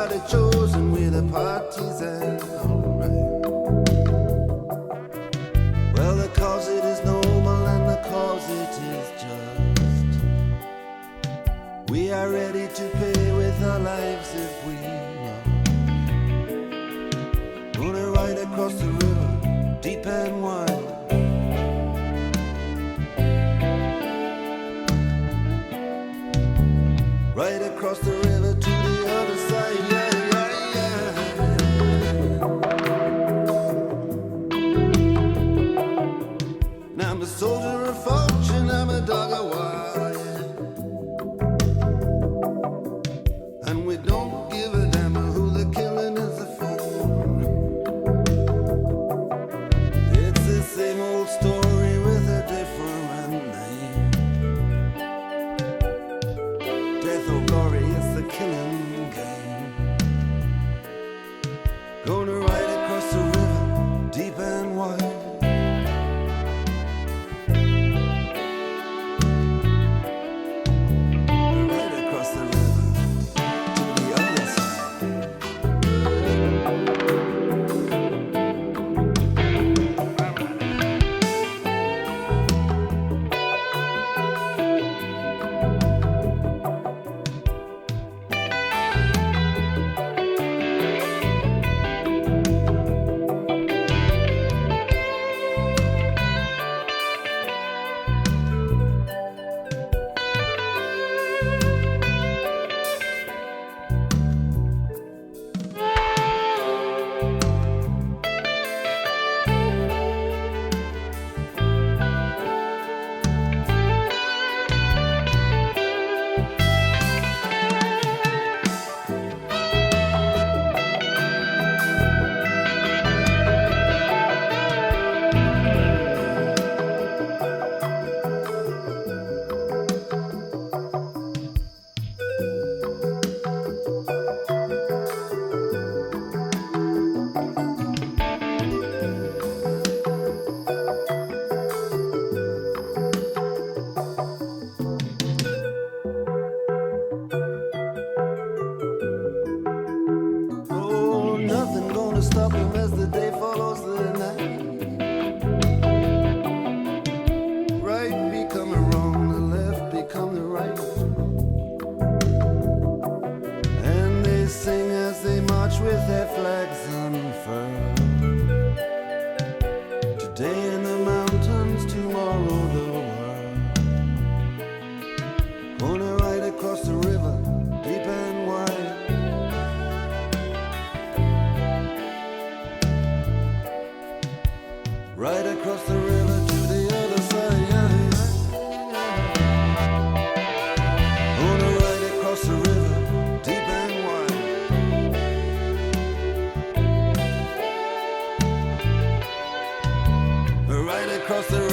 somebody chosen with a partisan. Alright. Well, the cause it is noble and the cause it is just. We are ready to pay with our lives if we must. Gonna ride across the river, deep and wide. Right across the river to the other side, yeah, yeah, yeah. Now I'm a soldier of fortune, I'm a dog of war, yeah. And we don't give a damn who the killing is for. It's the same old story with a different name. Death or glory, it's the killing game. Gonna ride across the river, deep and wide. Right across the river, to the other side. Oh, nothing gonna stop him as the day follows the night. Right becoming wrong, the left become the right. And they sing as they march with their flags unfurled. Today in the mountains, tomorrow the world. Gonna ride across the river, deep and wide. Right across the river to the other side, yeah, yeah. Gonna ride across the river, deep and wide. Right across the